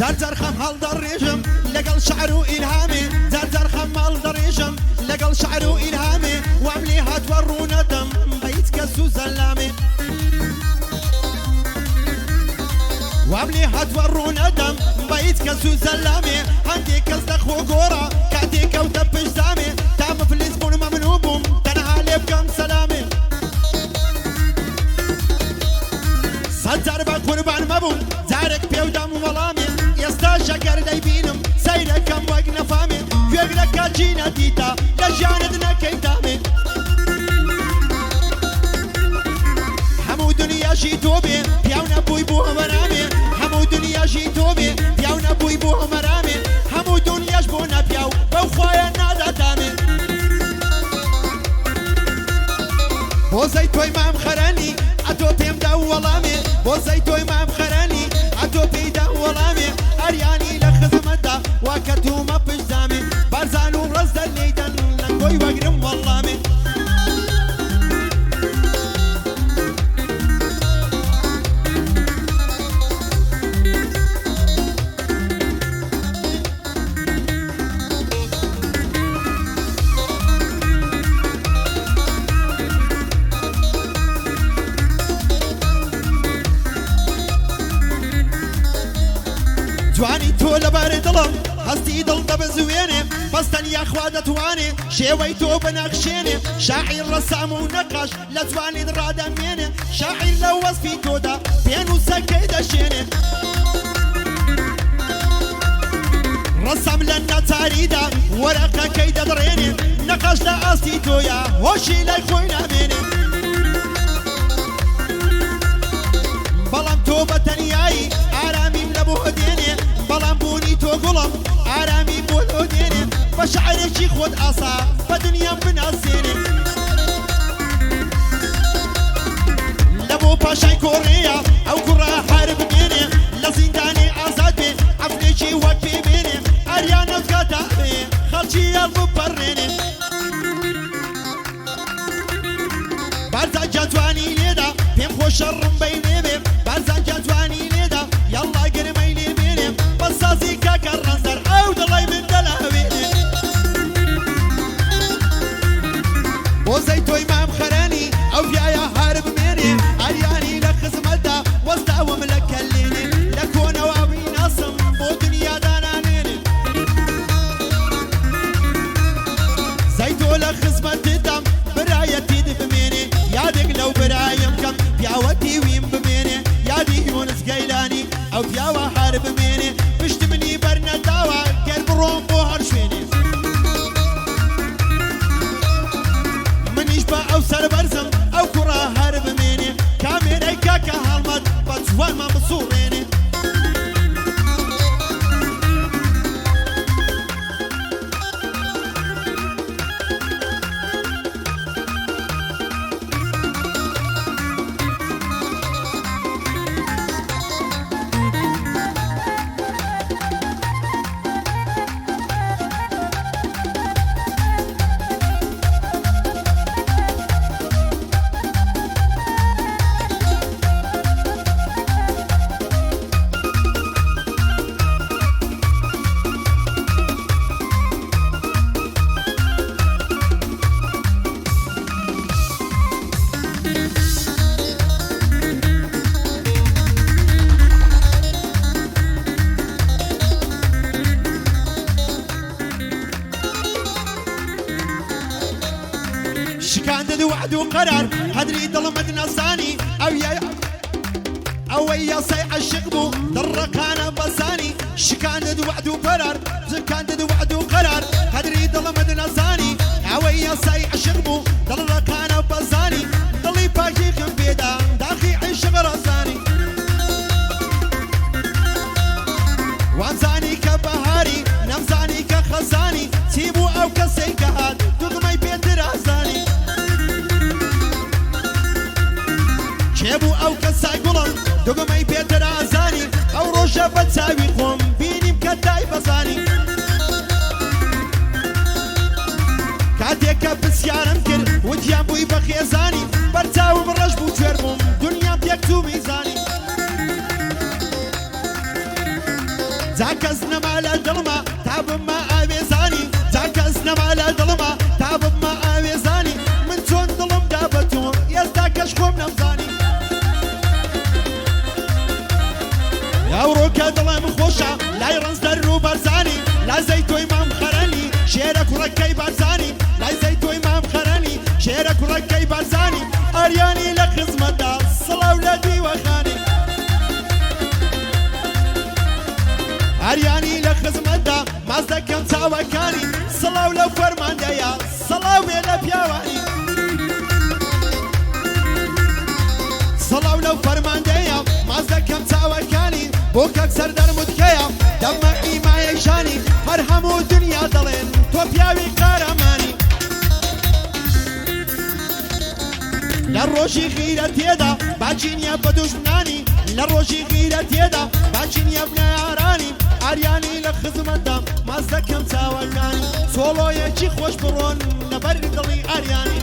زرزر خم هالدريجم لقل شعر وإلهامي زرزر خم هالدريجم لقل شعر وإلهامي وعملي هتورو ندم بيت كسو زلامي وعملي هتورو ندم بيت كسو زلامي عندي كسدخ وقورا كعدي كوتب اجزامي تعم في الاسبون ممنوبهم تنهى لبكم سلامي صدر بقربان مبون زارك بيودام ولامي يستاشا قرد بينم سيركم وقنا فامي يقلك جينا ديتا لجاندنا كيدامي حمود يا جيتوبي بيونا بوي بوه مرامي حمود يا جيتوبي بيونا بوي بوه مرامي حمود يجبونا بيو بوخوايا نادا دامي بوزي توي مام خراني عدو بيم دا ولامي بوزي توي مام خراني عدو بي دا ولامي ارياني لخزمدا وكتو ما بجزامي بارزانو رزد الليدن لنقوي وقرم واللامي جواني تو لباري ظلم هستي ضل دبزويني بستن يا اخوات تواني شيوي تو بنقشيني شاعر رسام ونقاش لزواني درادة ميني شاعر لوز في تودا بينو سكيدة شيني رسم لنا تاريدا ورقة كيدة دريني نقاش لأستي تويا هوشي لايخوينا ميني بلام تو بتنياي عرامي لبوهديني بلام بوني تو قلم عرامي بوهديني بشعري شي خود أصا بدنيا بناسيني لبو باشاي كوريا أو كرا حارب ميني لزنداني أزاد بي عفليشي وكي ميني أريانا فقاتا بي خالشي يالبو بريني بارزا جاتواني ليدا بيم خوش الرم بيني بيم بارزا جاتواني ليدا يلا قرمي لي بيني بصاصي كاكا الرنزر او دلاي من دلاويني بوزي توي مام خراني او يا هارب ميني ارياني لخز ملتا وسطا وملك الليني لكونا وابي ناصم بو دنيا دانانيني زيتو لخز ملتا براية تيدي بميني يادك لو برايم كم بياوتي ويم بميني يادي يونس قيلاني او بياوا حارب ميني بشتمني برنا داوا قلب روم بو هرشويني من يشبع او سر برزم او كرا هارب ميني كاميرا كاكا هالمد بطوان ما بصوريني شكاندد وعد وقرار هدري ظلمت نصاني او يا صيح الشقبو درقانا بصاني شكاندد وعد وقرار شكاندد وعد وقرار هدري ظلمت نصاني او يا صيح الشقبو درقانا بصاني ضلي باقي خبيدا داخي عيش غرزاني وانزاني كبهاري نمزاني كخزاني سيبو او كسيكهات دغمي بيت رازاني شيبو او كساي قلم دغمي بيت رازاني او روجا بتساوي قوم بيني مكداي بزاني كاتيكا بسيارم كر وديان بوي بخيزاني برتاو برج بو جربم دنيا بيكتو ميزاني جاکەس نەما لە دڵما تا بمە ئاوێزانی جاکەس نەما لە دڵما تا بمە ئاوێزانی من چۆن دڵم دا بە تۆ ئێستا کەش خۆم نەمزانی ئەوڕۆکە دڵم خۆشە لای ڕنج دەر و بەرزانی لای زەیتۆی مام خەرەنی شێرە کوڕەکەی بارزانی لای زەیتۆی مام خەرەنی شێرە کوڕەکەی بارزانی ئەریانی لە خزمەتدا سڵاو لە دیوەخانی ئەریانی لە خزمەتدا ماز دەکەم چاوەکانی سڵاو لەو فەرماندەیە سڵاو بێ لە پیاوانی سڵاو لەو فەرماندەیە ماز دەکەم چاوەکانی بۆ کەک سەردەرموتکەیە دەمە ئیمایەشانی هەر هەموو دنیا دەڵێن تۆ پیاوی قارەمانی لە ڕۆژی غیرەتێدا باچی نییە بە دوژمنانی لە ڕۆژی غیرەتێدا باچی نییە بنە یارانی ئاریانی لە خزمەتدا ماز دەکەم چاوەکانی سۆڵۆیەکی خۆش بڕۆن لەبەر دڵی ئاریانی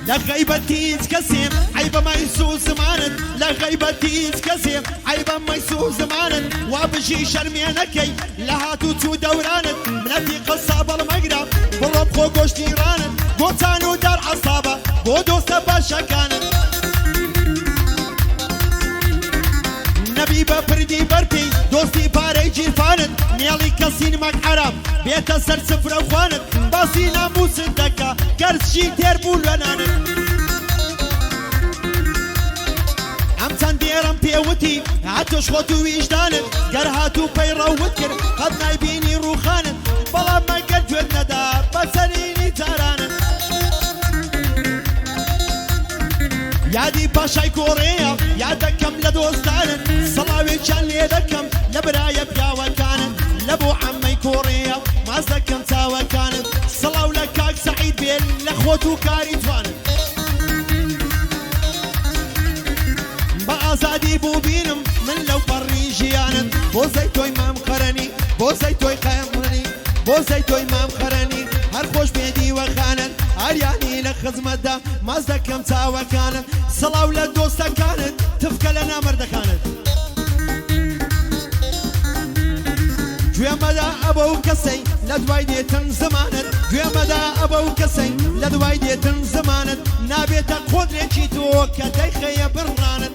لە غەیبەتی هیچ کەسێم عەیبە مەیسوو زمانت لە غەیبەتی هیچ کەسێم عەیبە مەیسوو زمانت وا بژی شەرمێنەکەی لە هاتوو چوو دەورانت منەتی قسە بەڵمەگرە بڕۆ بخۆ گۆشتیرانت بۆ چان و دار عەسابە بۆ دۆستە باشەکانت نەبی بە پردی بەرپی دۆستی پارەی جیرفانت مێڵی کەسی نمەک حەرام بێتە سەر سفرە خوانت باسی ناموست دەکا گەرچی تێر بوو لەنانت ئەم چەند دێرەم پێوتی هاتۆش خۆت و ویژدانت گەر هاتوو پەیڕەوت کرد قەت نایبینی ڕووخانت بەڵام مەگەر گوێت نەدا بەسەرینی جارانت یادی پاشای کۆڕەیە یاد دەکەم لە دۆستانت سەڵاوێکیان لێ دەکەم لە برایە پیاوەکانت لە بۆ عەممەی کۆڕەیە ماز دەکەم چاوەکانت سەڵاو لە کاک سەعید بێن لە خۆت و کاری جوانت بە ئازادی بوو بینم من لەو پەڕی ژیانت بۆ زەیتۆی مام خەرەنی بۆ زەیتۆی قەیەمڕنی بۆ زەیتۆی مام خەرەنی هەر خۆش بێ دیوەخانت ئاریانی لە خزمەتدا ماز دەکەم چاوەکانت سەڵاو لە دۆستەکانت تفکە لە نامەردەکانت گوێمەدا ئەبە و کەسەی لە دوای دێتن زمانت گوێمەدا ئەبە و کەسەی لە دوای دێتن زمانت نابێتە قۆدرێکی تۆ کە دەیخەیە بڕانت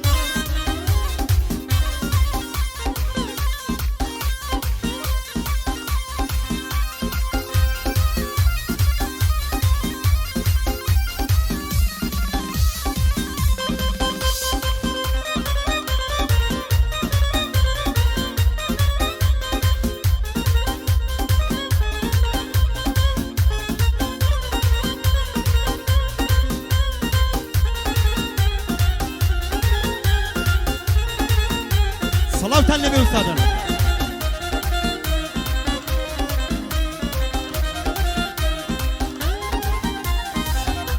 سەڵاوتان لەبێ ئوستادان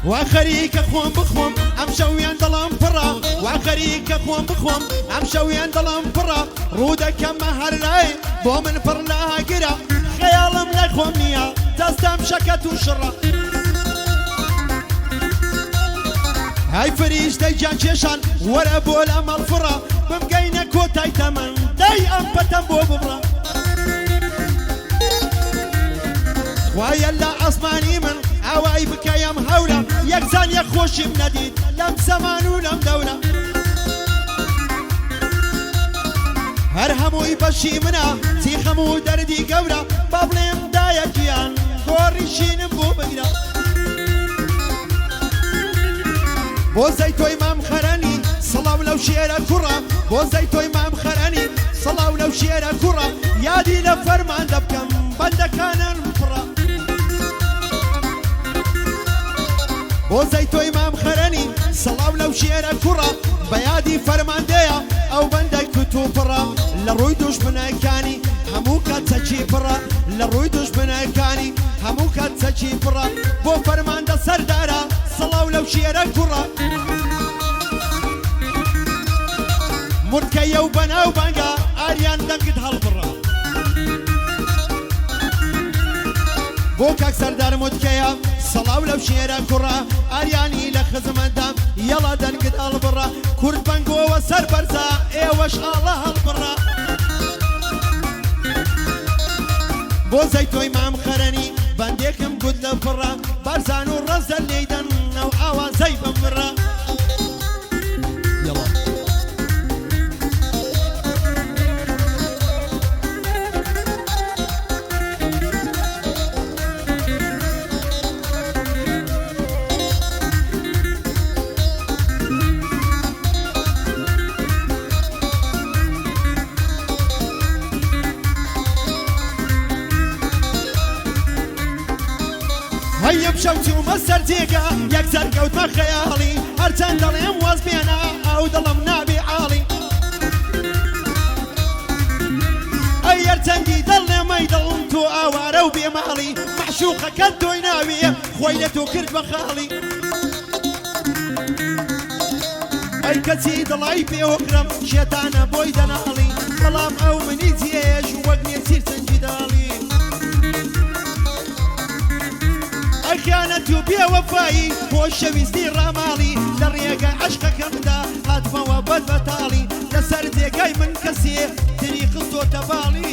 وا خەریکە خۆم بخۆم ئەم شەویان دڵم پڕە وا خەریکە خۆم بخۆم ئەم شەویان دڵم پڕە ڕوو دەکەمە هەر لای بۆ من پڕ لە هاگرە خەیاڵم لای خۆم نییە دەستەم شەکەت و شڕە های فریشتەی گیان کێشان وەرە بۆ لە مەڵفڕە بمگەینە کۆتای تەمەن دای ئەم پەتەم بۆ ببڕە خوایە لە ئاسمانی من ئاوای بکەیم هەورە یەکجان یەک خۆشیم نەدیت لەم زەمان و لەم دەورە هەر هەمووی بەشی منە چیخەم و دەردی گەورە با بڵێم دایەکیان گۆڕیشینم بۆ بگرە بۆ زەیتۆی مام خەرەنی سڵاو لەو شێرە کوڕە بۆ زەیتۆی مام خەرەنی سڵاو لەو شێرە کوڕە یادی لە فەرمان دەبکەم بەندەکانم پڕە بۆ زەیتۆی مام خەرەنی سەڵاو لەو شێرە کوڕە بە یادی فەرماندەیە ئەو بەندەی کتوپڕە لە ڕووی دوژمنەکانی هەموو کات چەکی پڕە لە ڕووی دوژمنەکانی هەموو کات چەکی پڕە بۆ فەرماندە سەردارە سەڵاو لەو شێرە کوڕە مورکەیە و بەناو بانگە ئاریان دەنگت هەڵبڕە بۆ کاک سەردار مورکەیە سەڵاو لەو شێرە کوڕە ئاریانی لە خزمەتدا یەڵا دەنگت هەڵبڕە کورد بەنگۆوە سەر بەرزە ئێوەش ئاڵە هەڵبڕە بۆ زەیتۆی مام خەرەنی بەندێکم گوت لە پڕە بارزان و ڕەزە لێیدەن ئەو ئاوازەی بمڕە هەیە بشەو چوومە سەر جێگە یەکسەر کەوتمە خەیاڵی هەرچەند دەڵێم واز بێنە ئەو دڵم نابێ عاڵی ئەی هەرچەندی دڵێمەی دڵم تۆ ئاوارە و بێماڵی مەعشوقەکەت تۆی ناویە خۆی لە تۆ کرد بە خاڵی ئەی کەچی دڵی پێوەکرم شێتانە بۆی دەناڵی بەڵام ئەو منی جێژ وەک نیە سیر چەنجی داڵی خیانەت و بێوەفایی خۆشەویستی ڕاماڵی لە ڕێگە عەشقەکەمدا هاتمەوە بەدبەتاڵی لەسەر جێگای من کەسێ دری خستۆتە باڵی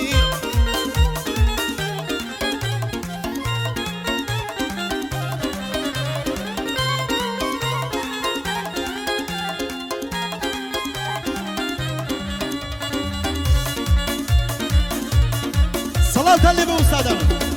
سەڵاتان لێ بە ئوستادەمە